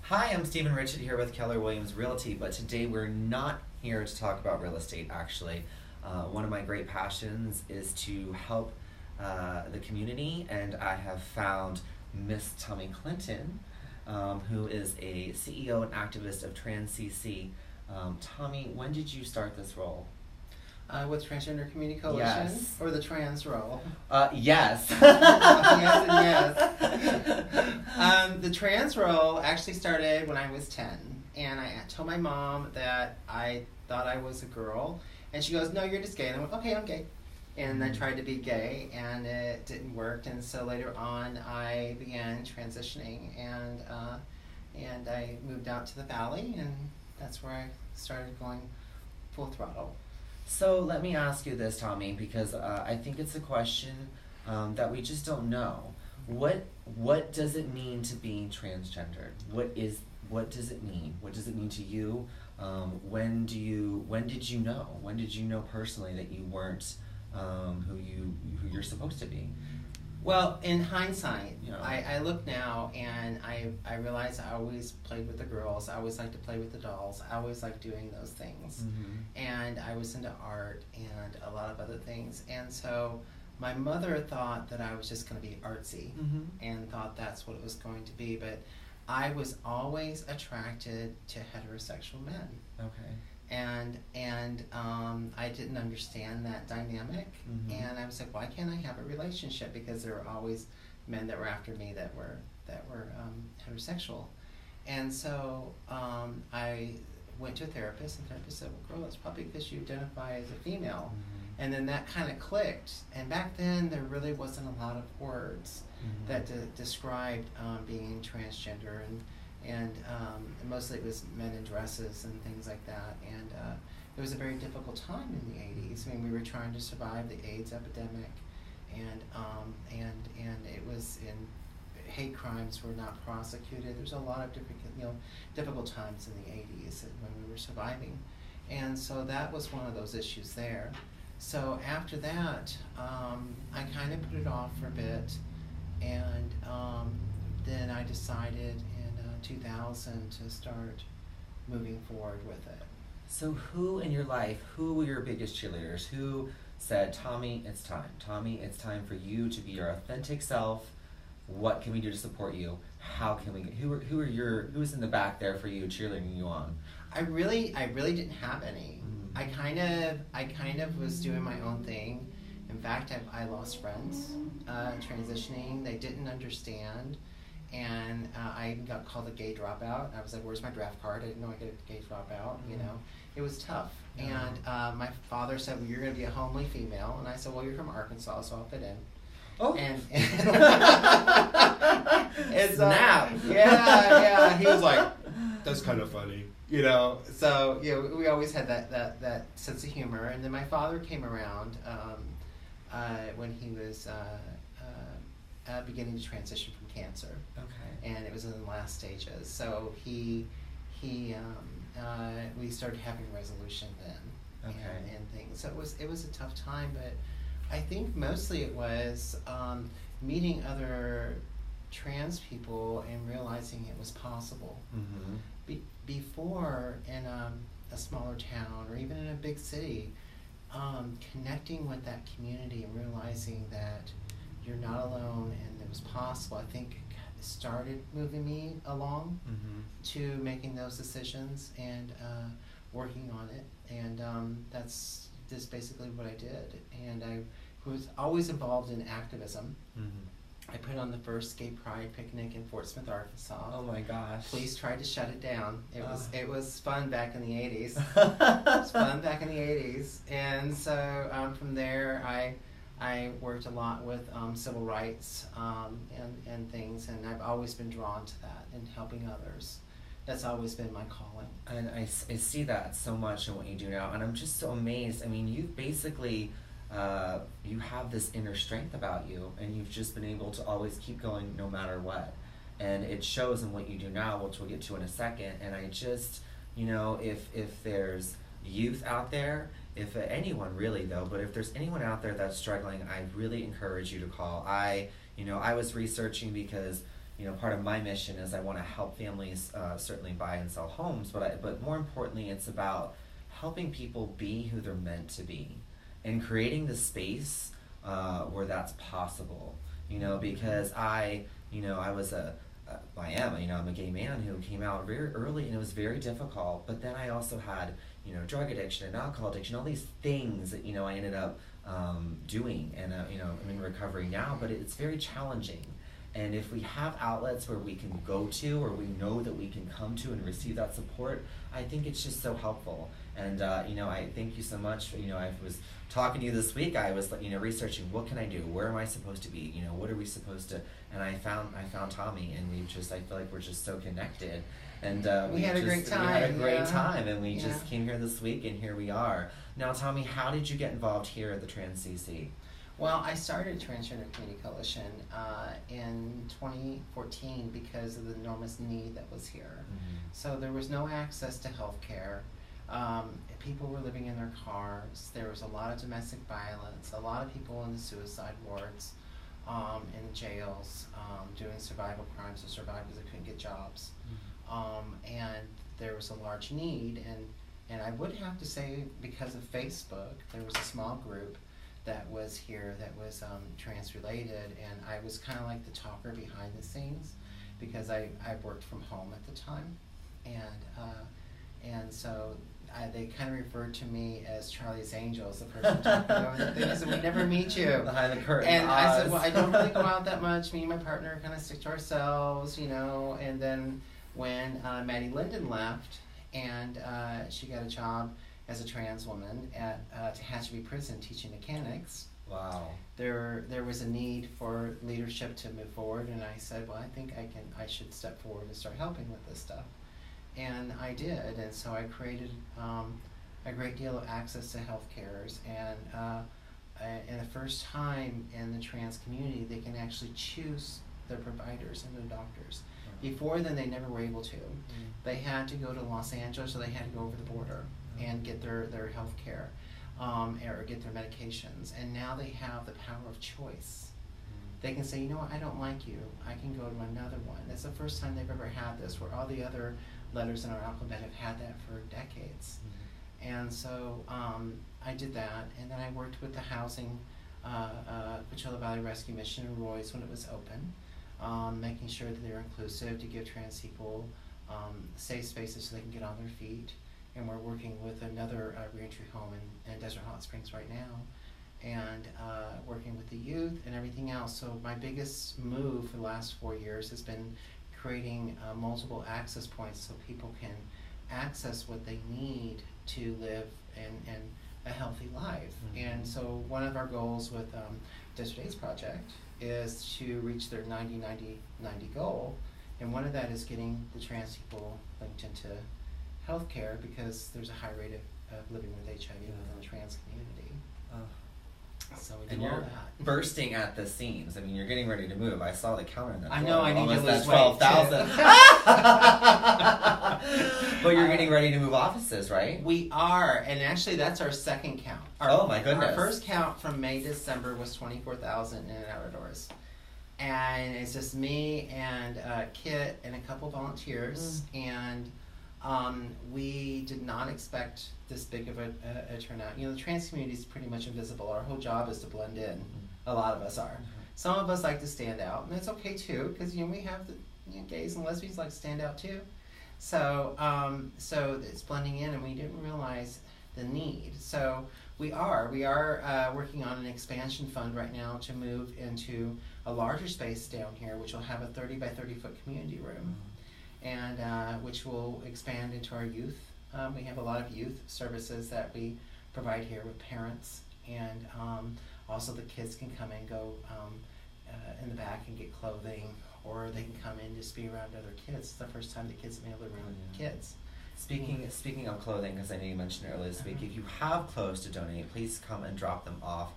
Hi, I'm Stephen Richard here with Keller Williams Realty, but today we're not here to talk about real estate, actually. One of my great passions is to help the community, and I have found Miss Thomi Clinton, who is a CEO and activist of TransCC. Thomi, when did you start this role? With Transgender Community Coalition? Yes. Or the trans role? Yes. Yes and yes. The trans role actually started when I was 10. And I told my mom that I thought I was a girl. And she goes, "No, you're just gay." And I went, "Okay, I'm gay." And I tried to be gay, and it didn't work. And so later on, I began transitioning. And I moved out to the Valley, and that's where I started going full throttle. So let me ask you this, Thomi, because I think it's a question that we just don't know. What does it mean to be transgendered? What does it mean? What does it mean to you? When did you know? When did you know personally that you weren't who you're supposed to be? Well, in hindsight, You know. I look now and I realize I always played with the girls. I always liked to play with the dolls. I always liked doing those things. Mm-hmm. And I was into art and a lot of other things. And so my mother thought that I was just going to be artsy Mm-hmm. and thought that's what it was going to be. But I was always attracted to heterosexual men. Okay. And I didn't understand that dynamic, Mhm. and I was like, why can't I have a relationship? Because there were always men that were after me that were heterosexual, and so I went to a therapist, and the therapist said, "Well, girl, it's probably because you identify as a female," Mhm. and then that kind of clicked. And back then, there really wasn't a lot of words Mhm. that described being transgender, and mostly it was men in dresses and things like that. And it was a very difficult time in the 80s. I mean, we were trying to survive the AIDS epidemic, and it was hate crimes were not prosecuted. There's a lot of difficult times in the 80s when we were surviving, and so that was one of those issues there. So after that, I kind of put it off for a bit, and then I decided in 2000 to start moving forward with it. So who in your life, who were your biggest cheerleaders? Who said, "Thomi, it's time. Thomi, it's time for you to be your authentic self. What can we do to support you? How can we who's in the back there for you, cheerleading you on?" I really didn't have any. Mm. I kind of was doing my own thing. In fact, I lost friends transitioning. They didn't understand. And I even got called a gay dropout. I was like, "Where's my draft card?" I didn't know I get a gay dropout. It was tough. Yeah. And my father said, "Well, you're going to be a homely female." And I said, "Well, you're from Arkansas, so I'll fit in." Oh. And It's snap. yeah. He was like, "That's kind of funny." So we always had that sense of humor. And then my father came around when he was beginning to transition from cancer. Okay. And it was in the last stages. So we started having resolution then. Okay. And things. So it was a tough time, but I think mostly it was meeting other trans people and realizing it was possible. Mm-hmm. Before in a smaller town or even in a big city, connecting with that community and realizing that you're not alone and it was possible, I think started moving me along Mm-hmm. to making those decisions and working on it. And that's just basically what I did. And I was always involved in activism. Mm-hmm. I put on the first gay pride picnic in Fort Smith, Arkansas. Oh my gosh. Police tried to shut it down. It was fun back in the 80s. It was fun back in the 80s. And so from there I worked a lot with civil rights and things, and I've always been drawn to that and helping others. That's always been my calling. And I see that so much in what you do now, and I'm just so amazed. I mean, you've basically, you have this inner strength about you, and you've just been able to always keep going no matter what. And it shows in what you do now, which we'll get to in a second. And I just, if there's youth out there, if anyone really though, but if there's anyone out there that's struggling, I really encourage you to call. I was researching because part of my mission is I want to help families certainly buy and sell homes, but more importantly, it's about helping people be who they're meant to be, and creating the space where that's possible. Because I was I'm a gay man who came out very early, and it was very difficult. But then I also had, drug addiction and alcohol addiction, all these things that, I ended up doing. And, I'm in recovery now, but it's very challenging. And if we have outlets where we can go to, or we know that we can come to and receive that support, I think it's just so helpful. And, I thank you so much. I was talking to you this week. I was, researching what can I do? Where am I supposed to be? What are we supposed to? And I found Thomi, and I feel like we're just so connected. And we had a great time. We had a great time, and we just came here this week, and here we are. Now, Thomi, how did you get involved here at the Trans CC? Well, I started Transgender Community Coalition in 2014 because of the enormous need that was here. Mm-hmm. So there was no access to health care. People were living in their cars. There was a lot of domestic violence, a lot of people in the suicide wards, in the jails, doing survival crimes to survive because they couldn't get jobs. Mm-hmm. And there was a large need. And I would have to say, because of Facebook, there was a small group that was here that was trans related, and I was kind of like the talker behind the scenes because I worked from home at the time, and so they kind of referred to me as Charlie's Angels, the person talking over the things, and we never meet you behind the curtain. And I said, well, I don't really go out that much. Me and my partner kind of stick to ourselves, And then when Maddie Linden left, and she got a job as a trans woman at Tehachapi Prison teaching mechanics. Wow. There was a need for leadership to move forward, and I said, well, I think I should step forward and start helping with this stuff. And I did, and so I created a great deal of access to health cares, and the first time in the trans community they can actually choose their providers and their doctors. Before then, they never were able to. Mm-hmm. They had to go to Los Angeles, or they had to go over the border and get their health care, or get their medications. And now they have the power of choice. Mm-hmm. They can say, you know what, I don't like you. I can go to another one. It's the first time they've ever had this, where all the other letters in our alphabet have had that for decades. Mm-hmm. And so I did that, and then I worked with the housing, Coachella Valley Rescue Mission in Roy's when it was open. Making sure that they're inclusive, to give trans people safe spaces so they can get on their feet. And we're working with another reentry home in Desert Hot Springs right now, and working with the youth and everything else. So my biggest move for the last 4 years has been creating multiple access points so people can access what they need to live in a healthy life. Mm-hmm. And so one of our goals with Desert AIDS Project is to reach their 90-90-90 goal, and one of that is getting the trans people linked into healthcare, because there's a high rate of living with HIV within the trans community. So we do all that. Bursting at the seams. I mean, you're getting ready to move. I saw the counter in that. I know. I need to lose 12,000. But you're getting ready to move offices, right? We are, and actually, that's our second count. Oh my goodness! Our first count from May-December was 24,000 in and out of doors, and it's just me and Kit and a couple volunteers, and we did not expect this big of a turnout. The trans community is pretty much invisible. Our whole job is to blend in. A lot of us are. Some of us like to stand out, and it's okay too, because we have the gays and lesbians like to stand out too. So it's blending in, and we didn't realize the need. So we are working on an expansion fund right now to move into a larger space down here, which will have a 30 by 30 foot community room. And which will expand into our youth. We have a lot of youth services that we provide here with parents, and also the kids can come and go in the back and get clothing, or they can come in just be around other kids. It's the first time the kids have been able to be around kids. Speaking of clothing, because I know you mentioned it earlier this week, if you have clothes to donate, please come and drop them off.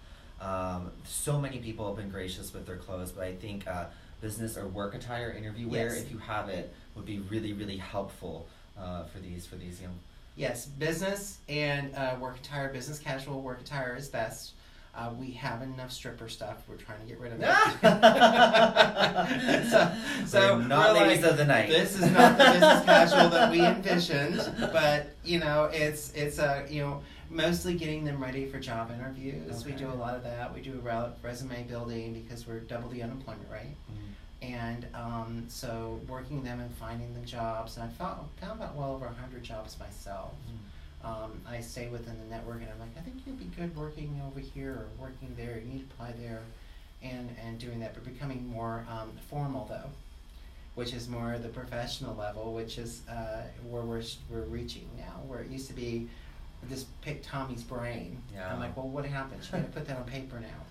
So many people have been gracious with their clothes, but I think business or work attire, interview wear, if you have it, would be really, really helpful for these young. Yes, business and work attire, business casual work attire is best. We have enough stripper stuff. We're trying to get rid of it. We're not we're ladies of the night. This is not the business casual that we envisioned, but it's mostly getting them ready for job interviews. Okay. We do a lot of that. We do resume building because we're double the unemployment rate. And so working them and finding them jobs, and I found about well over 100 jobs myself. I stay within the network, and I'm like, I think you'd be good working over here or working there. You need to apply there, and doing that, but becoming more formal though, which is more the professional level, which is where we're reaching now. Where it used to be, just pick Tommy's brain. Yeah. I'm like, well, what happened? You got to put that on paper now.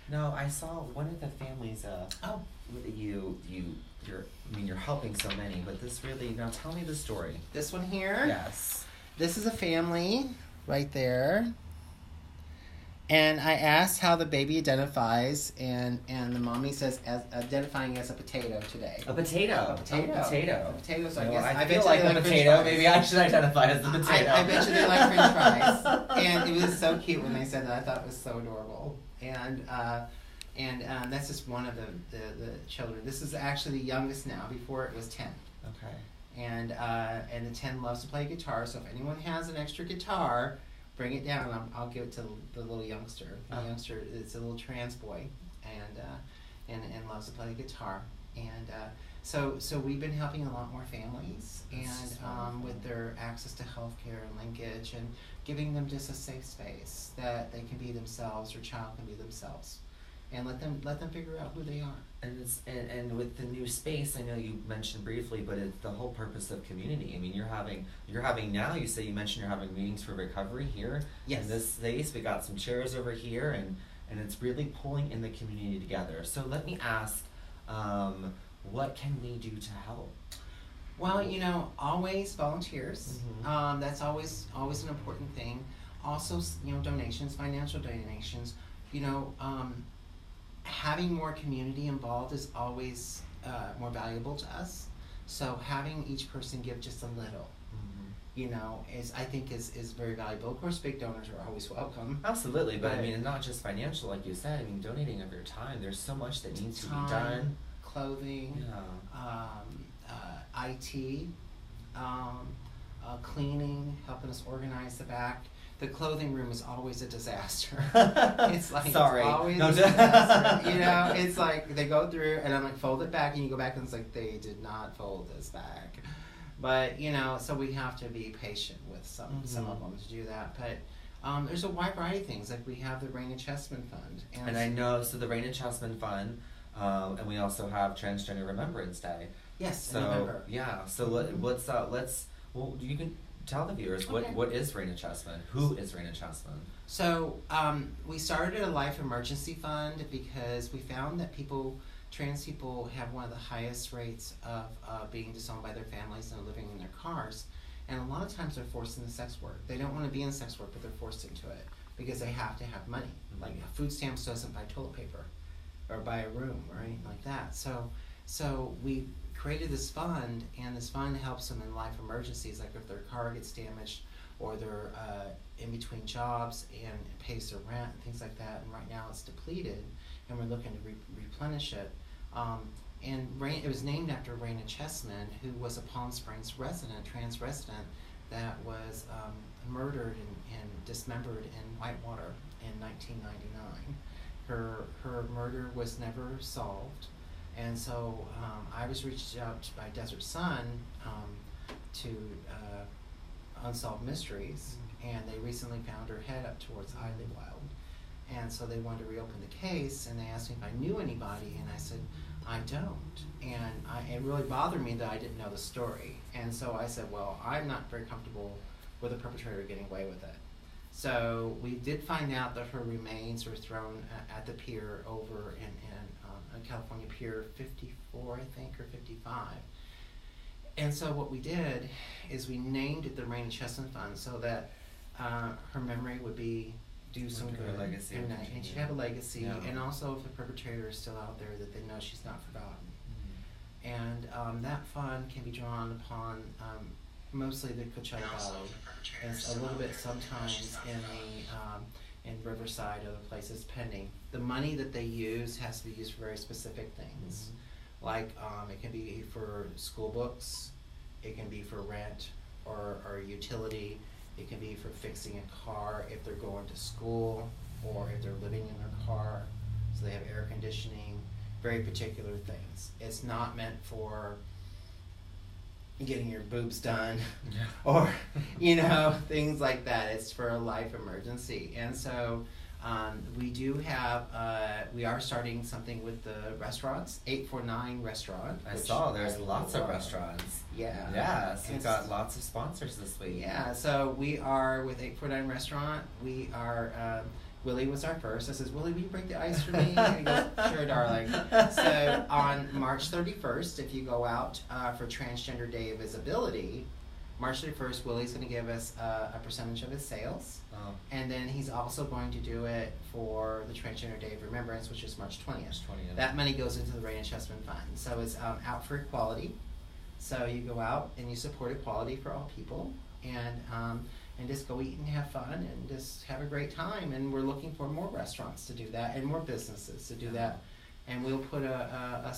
No, I saw one of the families. You're helping so many, but this really. Now, tell me the story. This one here. Yes. This is a family right there. And I asked how the baby identifies, and the mommy says as identifying as a potato today. A potato. A potato. A potato. A potato. So No, I feel bet like you a they potato. French Maybe fries. I should identify as the potato. I bet you they like French fries. And it was so cute when they said that. I thought it was so adorable. And that's just one of the children. This is actually the youngest now. Before it was 10. Okay. And the 10 loves to play guitar. So if anyone has an extra guitar, bring it down, and I'll give it to the little youngster. The youngster is a little trans boy, and loves to play the guitar. And so we've been helping a lot more families, and with their access to healthcare and linkage, and giving them just a safe space that they can be themselves, or child can be themselves, and let them figure out who they are. And with the new space, I know you mentioned briefly, but it's the whole purpose of community. I mean, you're having now. You mentioned you're having meetings for recovery here. Yes. In this space, we got some chairs over here, and it's really pulling in the community together. So let me ask, what can we do to help? Well, always volunteers. Mm-hmm. That's always an important thing. Also, donations, financial donations. Having more community involved is always more valuable to us. So having each person give just a little, I think is very valuable. Of course, big donors are always welcome. Absolutely, but I mean, and not just financial, like you said. I mean, donating of your time. There's so much that needs to be done. Clothing, IT, cleaning, helping us organize the back. The clothing room is always a disaster. It's like Sorry. It's always a disaster. It's like they go through, and I'm like, fold it back, and you go back, and it's like they did not fold this back. But so we have to be patient with some of them to do that. But there's a wide variety of things. Like we have the Raina Chessman Fund, and I know so the Raina Chessman Fund, and we also have Transgender Remembrance Day. Yes, so in November. Yeah. So you can tell the viewers what is Raina Chessman? Who is Raina Chessman? So we started a life emergency fund because we found that trans people have one of the highest rates of being disowned by their families and living in their cars. And a lot of times they're forced into sex work. They don't want to be in sex work, but they're forced into it because they have to have money. Mm-hmm. Like food stamps doesn't buy toilet paper or buy a room or anything like that. So we created this fund, and this fund helps them in life emergencies, like if their car gets damaged or they're in between jobs and pays their rent and things like that. And right now it's depleted, and we're looking to replenish it. And it was named after Raina Chessman, who was a Palm Springs trans resident, that was murdered and dismembered in Whitewater in 1999. Her murder was never solved. And so I was reached out by Desert Sun to Unsolved Mysteries, and they recently found her head up towards Idlewild. And so they wanted to reopen the case, and they asked me if I knew anybody, and I said, I don't. And it really bothered me that I didn't know the story. And so I said, well, I'm not very comfortable with a perpetrator getting away with it. So we did find out that her remains were thrown at the pier over in California Pier 54, I think, or 55. And so what we did is we named it the Raina Chessman Fund so that her memory would do some good, legacy, and she'd have a legacy, yeah. And also if the perpetrator is still out there, that they know she's not forgotten. And that fund can be drawn upon mostly the Coachella Valley, and a little bit sometimes in Riverside, other places pending. The money that they use has to be used for very specific things. Like it can be for school books, it can be for rent or utility, it can be for fixing a car if they're going to school or if they're living in their car, so they have air conditioning, very particular things. It's not meant for getting your boobs done or things like that. It's for a life emergency. And so we do have we are starting something with the restaurants, 849 restaurant. I saw there's lots of restaurants. Yeah, so we've got lots of sponsors this week. Yeah, so we are with 849 restaurant. We are Willie was our first. I says, Willie, will you break the ice for me? And he goes, sure, darling. So on March 31st, if you go out for Transgender Day of Visibility, March 31st, Willie's going to give us a percentage of his sales. Oh. And then he's also going to do it for the Transgender Day of Remembrance, which is March 20th. That money goes into the Rain Chessman Fund. So it's out for equality. So you go out and you support equality for all people. And just go eat and have fun and just have a great time. And we're looking for more restaurants to do that and more businesses to do that. And we'll put a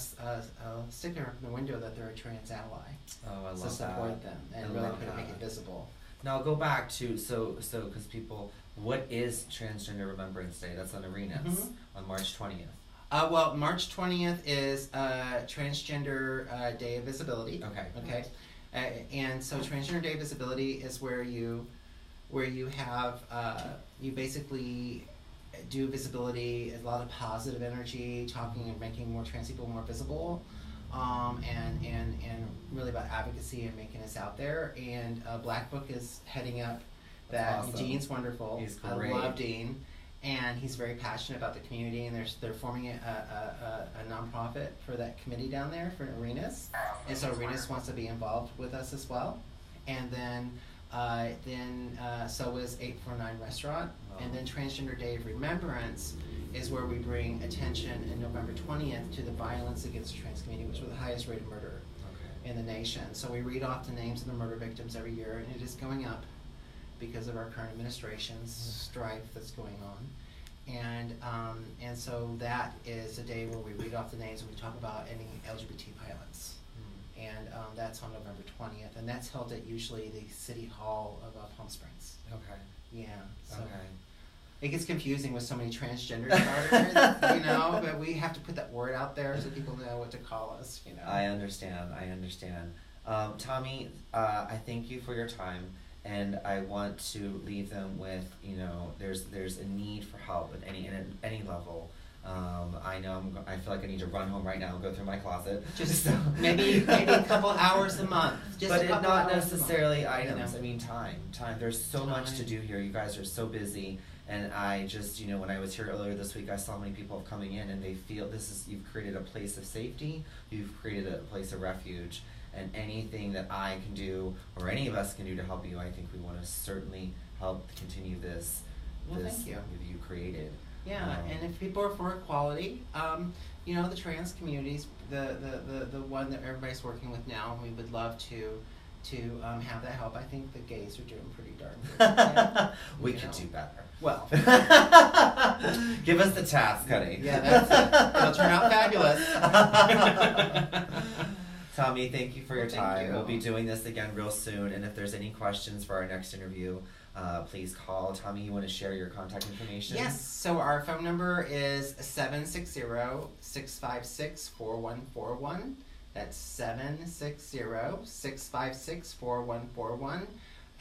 sticker up in the window that they're a trans ally. Oh, I love that. To support them and really make it visible. Now go back to, because people, what is Transgender Remembrance Day? That's on Arenas on March 20th. Well, March 20th is Transgender Day of Visibility. Okay. And so Transgender Day of Visibility is where you have you basically do visibility, a lot of positive energy, talking and making more trans people more visible, and really about advocacy and making us out there. And Black Book is heading up that. Awesome. Dean's wonderful. He's great. I love Dean, and he's very passionate about the community. And they're forming a nonprofit for that committee down there for Arenas, and so Arenas wants to be involved with us as well. And then so is 849 Restaurant. Oh. And then Transgender Day of Remembrance is where we bring attention in November 20th to the violence against the trans community, which was the highest rate of murder in the nation. So we read off the names of the murder victims every year, and it is going up because of our current administration's strife that's going on. And so that is a day where we read off the names and we talk about any LGBT violence. And that's on November 20th, and that's held at usually the City Hall of Palm Springs. Okay. Yeah. So Okay. It gets confusing with so many transgender starters, but we have to put that word out there so people know what to call us, I understand. Thomi, I thank you for your time, and I want to leave them with, there's a need for help at any level. I know I feel like I need to run home right now and go through my closet. Just maybe a couple hours a month. But not necessarily items. I mean, time. There's so much to do here. You guys are so busy, and I just, when I was here earlier this week, I saw many people coming in, and they feel you've created a place of safety. You've created a place of refuge, and anything that I can do or any of us can do to help you, I think we want to certainly help continue this. Well, this thank you. You created. Yeah, and if people are for equality, the trans communities, the one that everybody's working with now, we would love to have that help. I think the gays are doing pretty darn good. We could do better. Well, give us the task, honey. Yeah, that's it. It'll turn out fabulous. Thomi, thank you for your time. You. We'll be doing this again real soon, and if there's any questions for our next interview, please call. Thomi, you want to share your contact information? Yes, so our phone number is 760-656-4141. That's 760-656-4141.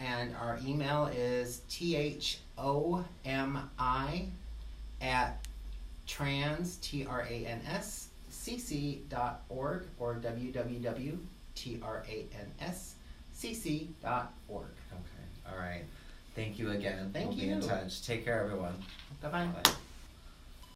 And our email is thomi@trans.org or www.transcc.org. Okay, all right. Thank you again. Thank We'll you. be in touch. Take care, everyone. Bye-bye. Bye.